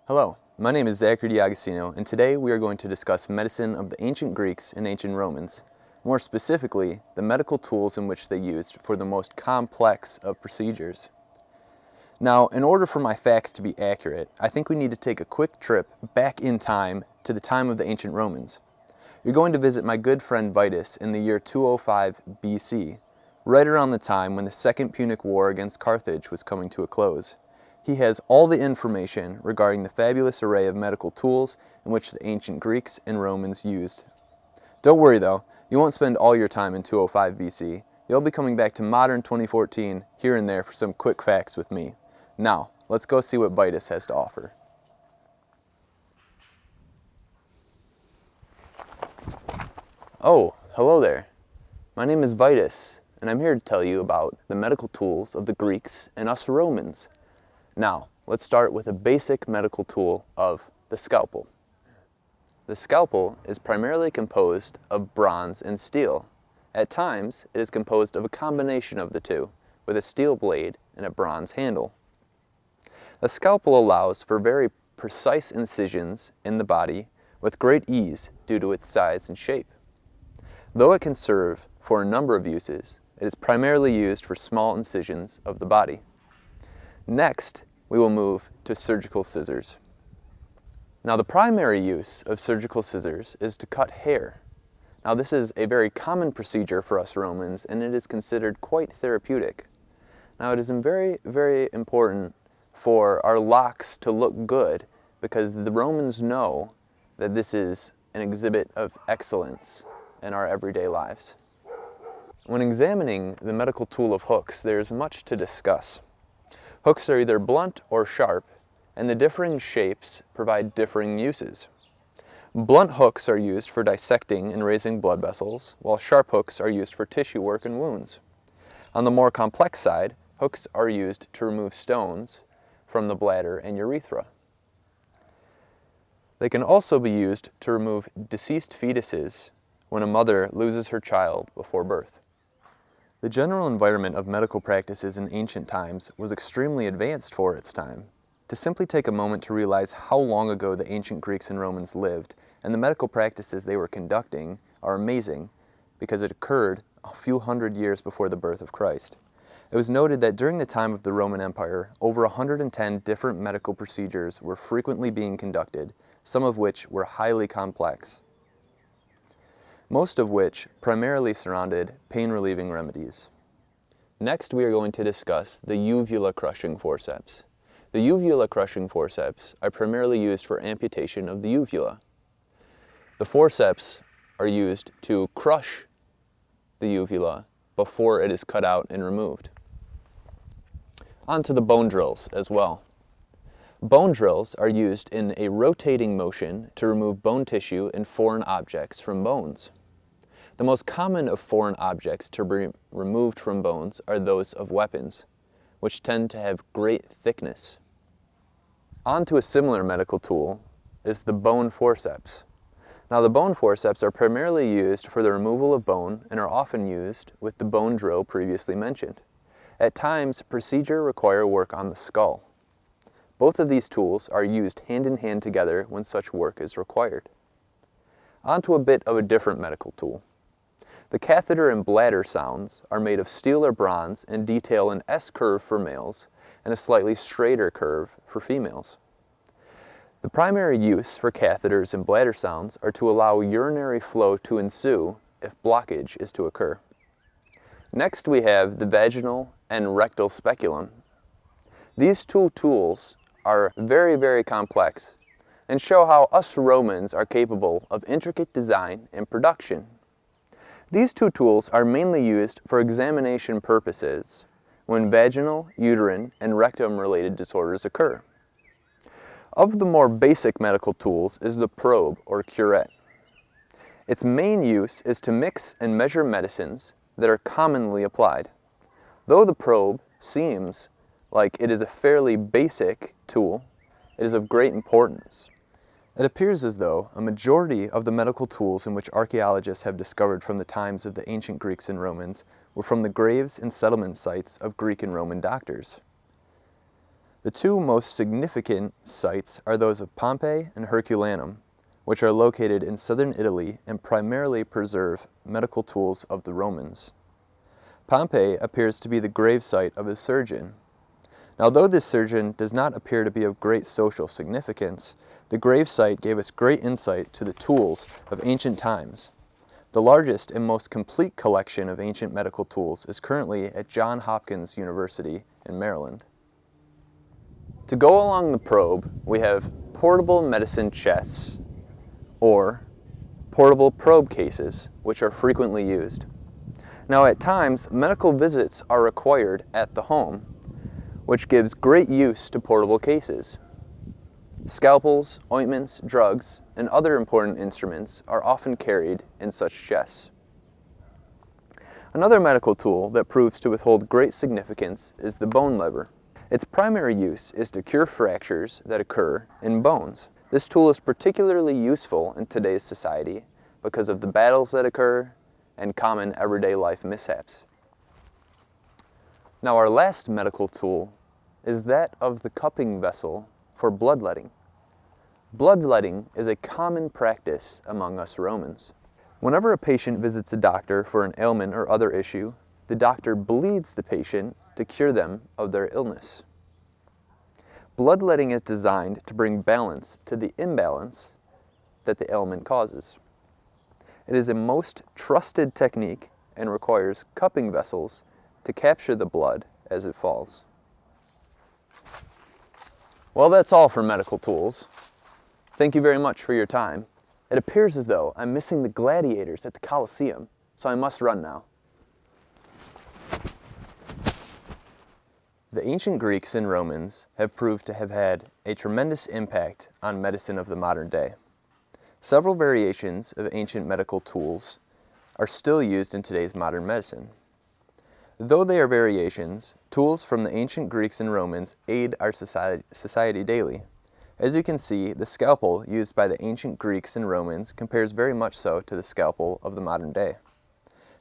Hello, my name is Zachary D'Agostino, and today we are going to discuss medicine of the ancient Greeks and ancient Romans. More specifically, the medical tools in which they used for the most complex of procedures. Now, in order for my facts to be accurate, I think we need to take a quick trip back in time to the time of the ancient Romans. You're going to visit my good friend Vitus in the year 205 BC, right around the time when the Second Punic War against Carthage was coming to a close. He has all the information regarding the fabulous array of medical tools in which the ancient Greeks and Romans used. Don't worry though, you won't spend all your time in 205 BC. You'll be coming back to modern 2014 here and there for some quick facts with me. Now, let's go see what Vitus has to offer. Oh, hello there. My name is Vitus, and I'm here to tell you about the medical tools of the Greeks and us Romans. Now, let's start with a basic medical tool of the scalpel. The scalpel is primarily composed of bronze and steel. At times, it is composed of a combination of the two, with a steel blade and a bronze handle. The scalpel allows for very precise incisions in the body with great ease due to its size and shape. Though it can serve for a number of uses, it is primarily used for small incisions of the body. Next, we will move to surgical scissors. Now, the primary use of surgical scissors is to cut hair. Now, this is a very common procedure for us Romans, and it is considered quite therapeutic. Now, it is very, very important for our locks to look good because the Romans know that this is an exhibit of excellence in our everyday lives. When examining the medical tool of hooks, there is much to discuss. Hooks are either blunt or sharp, and the differing shapes provide differing uses. Blunt hooks are used for dissecting and raising blood vessels, while sharp hooks are used for tissue work and wounds. On the more complex side, hooks are used to remove stones from the bladder and urethra. They can also be used to remove deceased fetuses when a mother loses her child before birth. The general environment of medical practices in ancient times was extremely advanced for its time. To simply take a moment to realize how long ago the ancient Greeks and Romans lived and the medical practices they were conducting are amazing because it occurred a few hundred years before the birth of Christ. It was noted that during the time of the Roman Empire, over 110 different medical procedures were frequently being conducted, some of which were highly complex, most of which primarily surrounded pain-relieving remedies. Next, we are going to discuss the uvula crushing forceps. The uvula crushing forceps are primarily used for amputation of the uvula. The forceps are used to crush the uvula before it is cut out and removed. On to the bone drills as well. Bone drills are used in a rotating motion to remove bone tissue and foreign objects from bones. The most common of foreign objects to be removed from bones are those of weapons, which tend to have great thickness. On to a similar medical tool is the bone forceps. Now, the bone forceps are primarily used for the removal of bone and are often used with the bone drill previously mentioned. At times, procedure require work on the skull. Both of these tools are used hand in hand together when such work is required. On to a bit of a different medical tool. The catheter and bladder sounds are made of steel or bronze and detail an S-curve for males and a slightly straighter curve for females. The primary use for catheters and bladder sounds are to allow urinary flow to ensue if blockage is to occur. Next, we have the vaginal and rectal speculum. These two tools are very, very complex and show how us Romans are capable of intricate design and production. These two tools are mainly used for examination purposes when vaginal, uterine, and rectum-related disorders occur. Of the more basic medical tools is the probe or curette. Its main use is to mix and measure medicines that are commonly applied. Though the probe seems like it is a fairly basic tool, it is of great importance. It appears as though a majority of the medical tools in which archaeologists have discovered from the times of the ancient Greeks and Romans were from the graves and settlement sites of Greek and Roman doctors. The two most significant sites are those of Pompeii and Herculaneum, which are located in southern Italy and primarily preserve medical tools of the Romans. Pompeii appears to be the gravesite of a surgeon. Now, though this surgeon does not appear to be of great social significance, the gravesite gave us great insight to the tools of ancient times. The largest and most complete collection of ancient medical tools is currently at Johns Hopkins University in Maryland. To go along the probe, we have portable medicine chests, or portable probe cases, which are frequently used. Now, at times, medical visits are required at the home, which gives great use to portable cases. Scalpels, ointments, drugs, and other important instruments are often carried in such chests. Another medical tool that proves to withhold great significance is the bone lever. Its primary use is to cure fractures that occur in bones. This tool is particularly useful in today's society because of the battles that occur and common everyday life mishaps. Now, our last medical tool is that of the cupping vessel for bloodletting. Bloodletting is a common practice among us Romans. Whenever a patient visits a doctor for an ailment or other issue, the doctor bleeds the patient to cure them of their illness. Bloodletting is designed to bring balance to the imbalance that the ailment causes. It is a most trusted technique and requires cupping vessels to capture the blood as it falls. Well, that's all for medical tools. Thank you very much for your time. It appears as though I'm missing the gladiators at the Colosseum, so I must run now. The ancient Greeks and Romans have proved to have had a tremendous impact on medicine of the modern day. Several variations of ancient medical tools are still used in today's modern medicine. Though they are variations, tools from the ancient Greeks and Romans aid our society daily. As you can see, the scalpel used by the ancient Greeks and Romans compares very much so to the scalpel of the modern day.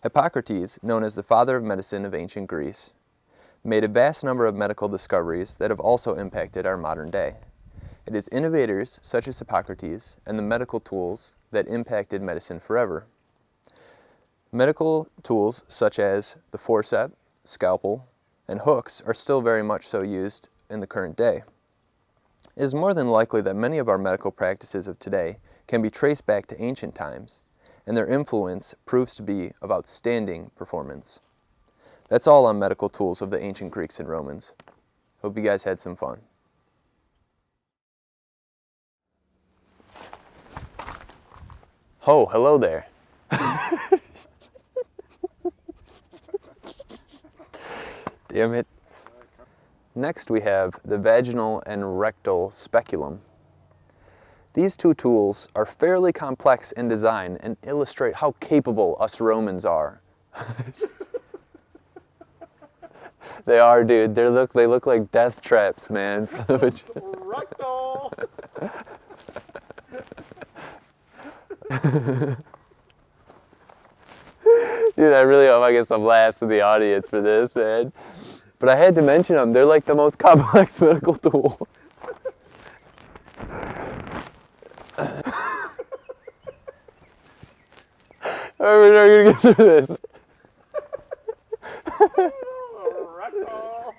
Hippocrates, known as the father of medicine of ancient Greece, made a vast number of medical discoveries that have also impacted our modern day. It is innovators such as Hippocrates and the medical tools that impacted medicine forever. Medical tools such as the forceps, scalpel, and hooks are still very much so used in the current day. It is more than likely that many of our medical practices of today can be traced back to ancient times, and their influence proves to be of outstanding performance. That's all on medical tools of the ancient Greeks and Romans. Hope you guys had some fun. Oh, hello there. Damn it. Next we have the vaginal and rectal speculum. These two tools are fairly complex in design and illustrate how capable us Romans are. They are, dude. They look like death traps, man. Rectal! Dude, I really hope I get some laughs in the audience for this, man. But I had to mention them. They're like the most complex medical tool. Alright, we're not gonna get through this. Rectal!